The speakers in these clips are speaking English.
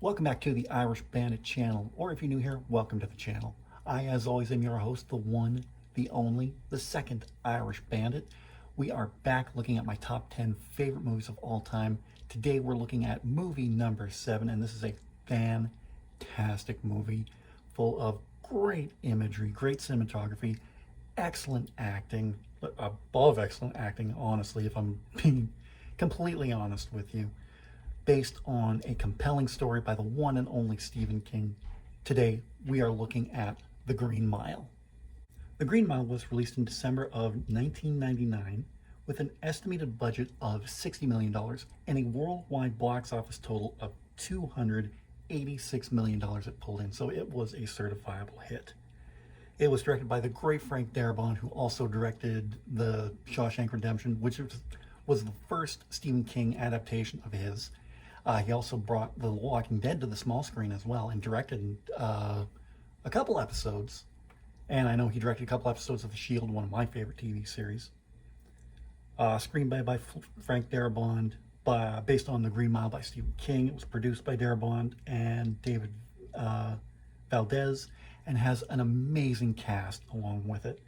Welcome back to the Irish Bandit channel, or if you're new here, welcome to the channel. I, as always, am your host, the one, the only, the second Irish Bandit. We are back looking at my top 10 favorite movies of all time. Today we're looking at movie number 7, and this is a fantastic movie full of great imagery, great cinematography, excellent acting, above excellent acting, honestly, if I'm being completely honest with you, based on a compelling story by the one and only Stephen King. Today, we are looking at The Green Mile. The Green Mile was released in December of 1999 with an estimated budget of $60 million and a worldwide box office total of $286 million it pulled in, so it was a certifiable hit. It was directed by the great Frank Darabont, who also directed The Shawshank Redemption, which was the first Stephen King adaptation of his. He also brought The Walking Dead to the small screen as well and directed a couple episodes. And I know he directed a couple episodes of The Shield, one of my favorite TV series. Screenplay by Frank Darabont, based on The Green Mile by Stephen King. It was produced by Darabont and David Valdez, and has an amazing cast along with it.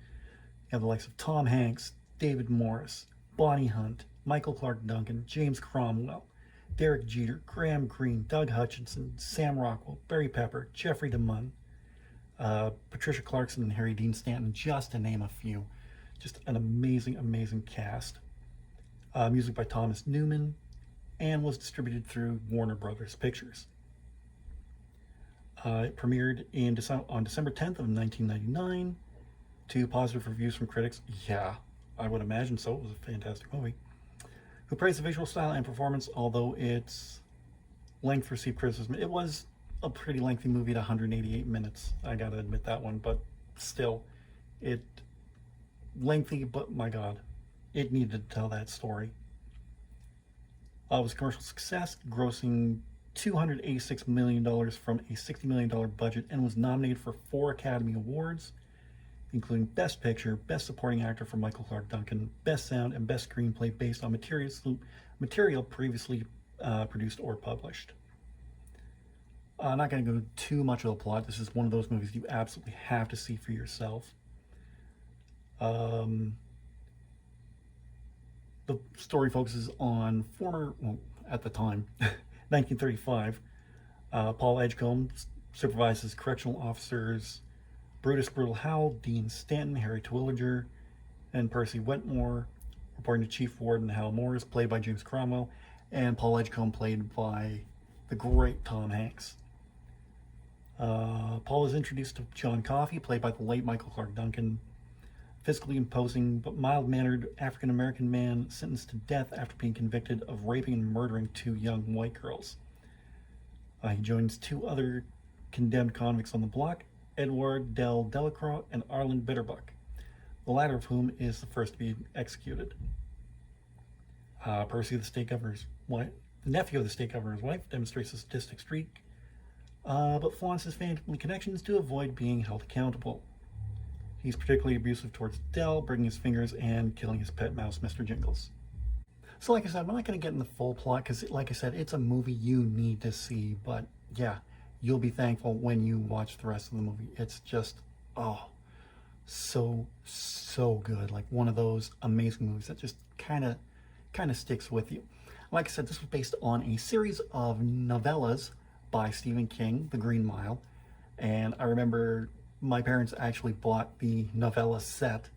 You have the likes of Tom Hanks, David Morris, Bonnie Hunt, Michael Clarke Duncan, James Cromwell, Derek Jeter, Graham Greene, Doug Hutchinson, Sam Rockwell, Barry Pepper, Jeffrey DeMunn, Patricia Clarkson, and Harry Dean Stanton, just to name a few. Just an amazing, amazing cast. Music by Thomas Newman, and was distributed through Warner Brothers Pictures. It premiered on December 10th of 1999 to positive reviews from critics. Yeah, I would imagine so. It was a fantastic movie. Who praised the visual style and performance, although its length received criticism. It was a pretty lengthy movie at 188 minutes. I gotta admit that one, but still, lengthy, but my God, it needed to tell that story. It was a commercial success, grossing $286 million from a $60 million budget, and was nominated for 4 Academy Awards, including Best Picture, Best Supporting Actor for Michael Clarke Duncan, Best Sound, and Best Screenplay based on material previously produced or published. I'm not going to go too much of the plot. This is one of those movies you absolutely have to see for yourself. The story focuses on at the time, 1935, Paul Edgecombe supervises correctional officers Brutus Brutal Howell, Dean Stanton, Harry Twilliger, and Percy Wetmore, reporting to Chief Warden Hal Morris, played by James Cromwell, and Paul Edgecombe, played by the great Tom Hanks. Paul is introduced to John Coffey, played by the late Michael Clarke Duncan, physically imposing but mild-mannered African-American man sentenced to death after being convicted of raping and murdering 2 young white girls. He joins 2 other condemned convicts on the block, Edward Del Delacroix and Arlen Bitterbuck, the latter of whom is the first to be executed. Percy, the nephew of the state governor's wife, demonstrates a sadistic streak, but flaunts his family connections to avoid being held accountable. He's particularly abusive towards Del, breaking his fingers and killing his pet mouse, Mr. Jingles. So like I said, I'm not going to get in the full plot because, like I said, it's a movie you need to see, but yeah, you'll be thankful when you watch the rest of the movie. It's just, so good. Like one of those amazing movies that just kind of sticks with you. Like I said, this was based on a series of novellas by Stephen King, The Green Mile, and I remember my parents actually bought the novella set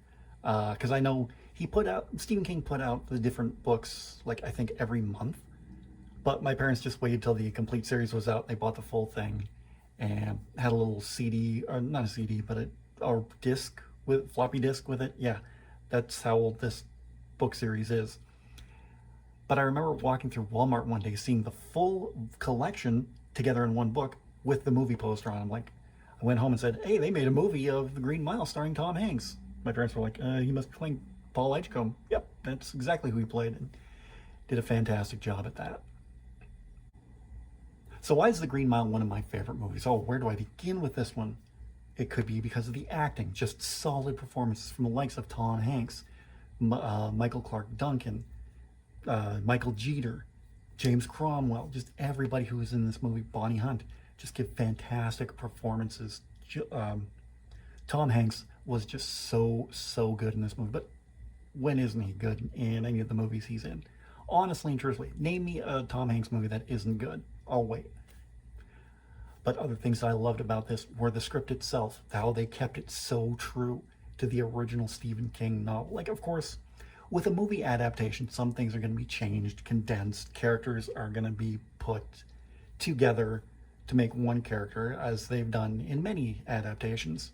because I know Stephen King put out the different books, like I think every month. But my parents just waited till the complete series was out. They bought the full thing and had a little CD, or not a CD, but a disc with floppy disk with it. Yeah, that's how old this book series is. But I remember walking through Walmart one day, seeing the full collection together in one book with the movie poster on. I went home and said, "Hey, they made a movie of The Green Mile starring Tom Hanks." My parents were like, "He must be playing Paul Edgecombe." Yep, that's exactly who he played, and did a fantastic job at that. So why is The Green Mile one of my favorite movies? Oh, where do I begin with this one? It could be because of the acting, just solid performances from the likes of Tom Hanks, Michael Clarke Duncan, Michael Jeter, James Cromwell, just everybody who was in this movie, Bonnie Hunt, just give fantastic performances. Tom Hanks was just so good in this movie, but when isn't he good in any of the movies he's in? Honestly and truthfully, name me a Tom Hanks movie that isn't good. I'll wait. But other things I loved about this were the script itself, how they kept it so true to the original Stephen King novel. Like, of course, with a movie adaptation, some things are going to be changed, condensed. Characters are going to be put together to make one character, as they've done in many adaptations.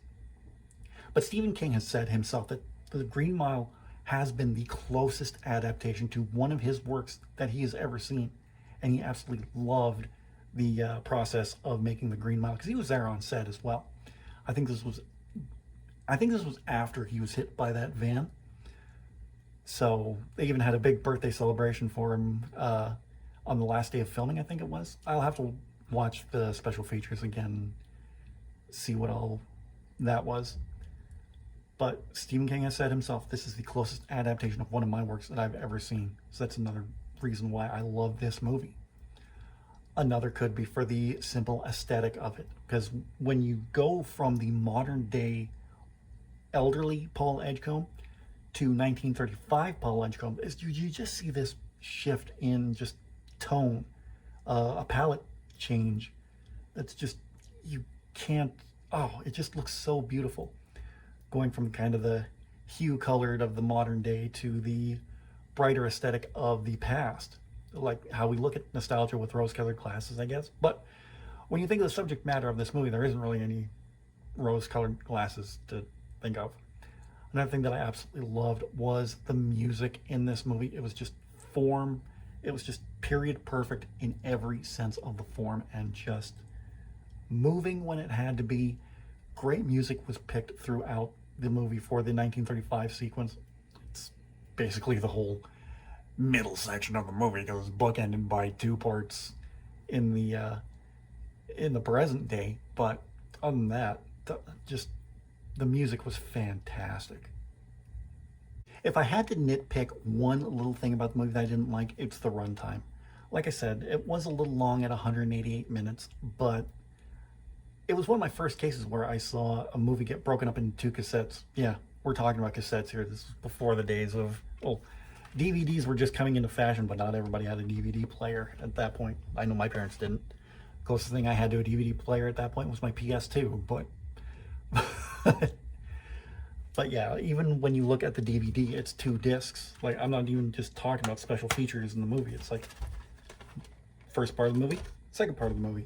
But Stephen King has said himself that The Green Mile has been the closest adaptation to one of his works that he has ever seen. And he absolutely loved the process of making The Green Mile, because he was there on set as well. I think this was after he was hit by that van. So they even had a big birthday celebration for him on the last day of filming, I think it was. I'll have to watch the special features again, see what all that was. But Stephen King has said himself, this is the closest adaptation of one of my works that I've ever seen. So that's another reason why I love this movie. Another could be for the simple aesthetic of it, because when you go from the modern day elderly Paul Edgecombe to 1935 Paul Edgecombe, you just see this shift in just tone, a palette change that's just, you can't, it just looks so beautiful. Going from kind of the hue colored of the modern day to the brighter aesthetic of the past. Like how we look at nostalgia with rose-colored glasses, I guess. But when you think of the subject matter of this movie, there isn't really any rose-colored glasses to think of. Another thing that I absolutely loved was the music in this movie. It was just it was just period perfect in every sense of the form, and just moving when it had to be. Great music was picked throughout the movie for the 1935 sequence. It's basically the whole middle section of the movie, because it's bookended by two parts in the present day. But other than that, the music was fantastic. If I had to nitpick one little thing about the movie that I didn't like, it's the runtime. Like I said, it was a little long at 188 minutes, but it was one of my first cases where I saw a movie get broken up into two cassettes. Yeah, we're talking about cassettes here. This is before the days of, DVDs were just coming into fashion, but not everybody had a DVD player at that point. I know my parents didn't. The closest thing I had to a DVD player at that point was my PS2, but but yeah, even when you look at the DVD, it's 2 discs. Like, I'm not even just talking about special features in the movie. It's like first part of the movie, second part of the movie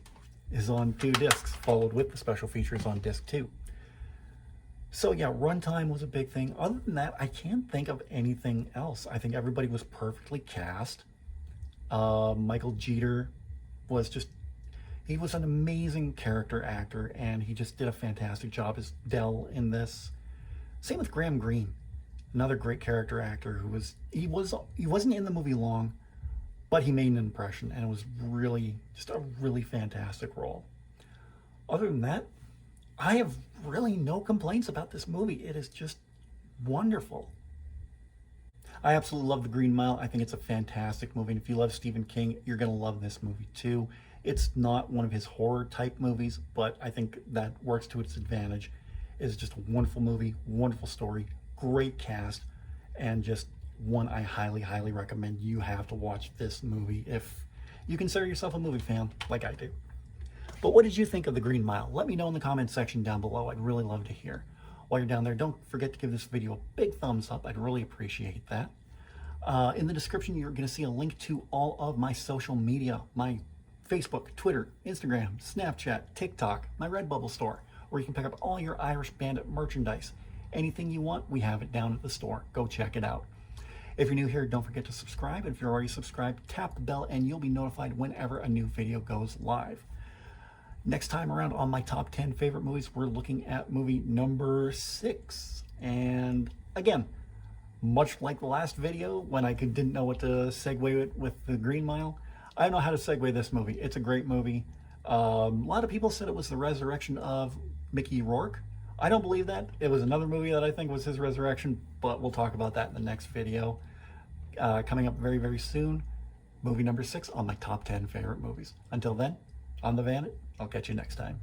is on 2 discs, followed with the special features on disc 2. So yeah, runtime was a big thing. Other than that, I can't think of anything else. I think everybody was perfectly cast. Michael Jeter was he was an amazing character actor, and he just did a fantastic job as Dell in this. Same with Graham Greene, another great character actor he wasn't in the movie long, but he made an impression, and it was really just a really fantastic role. Other than that, I have really no complaints about this movie. It is just wonderful. I absolutely love The Green Mile. I think it's a fantastic movie, and if you love Stephen King, you're going to love this movie too. It's not one of his horror type movies, but I think that works to its advantage. It's just a wonderful movie, wonderful story, great cast, and just one I highly, highly recommend. You have to watch this movie if you consider yourself a movie fan like I do. But what did you think of The Green Mile? Let me know in the comment section down below. I'd really love to hear. While you're down there, don't forget to give this video a big thumbs up. I'd really appreciate that. In the description, you're going to see a link to all of my social media, my Facebook, Twitter, Instagram, Snapchat, TikTok, my Redbubble store, where you can pick up all your Irish Bandit merchandise. Anything you want, we have it down at the store. Go check it out. If you're new here, don't forget to subscribe. And if you're already subscribed, tap the bell and you'll be notified whenever a new video goes live. Next time around on my top 10 favorite movies, we're looking at movie number 6. And again, much like the last video when I didn't know what to segue it with The Green Mile, I know how to segue this movie. It's a great movie. A lot of people said it was the resurrection of Mickey Rourke. I don't believe that. It was another movie that I think was his resurrection, but we'll talk about that in the next video coming up very, very soon. movie number 6 on my top 10 favorite movies. Until then, I'm the Bandit. I'll catch you next time.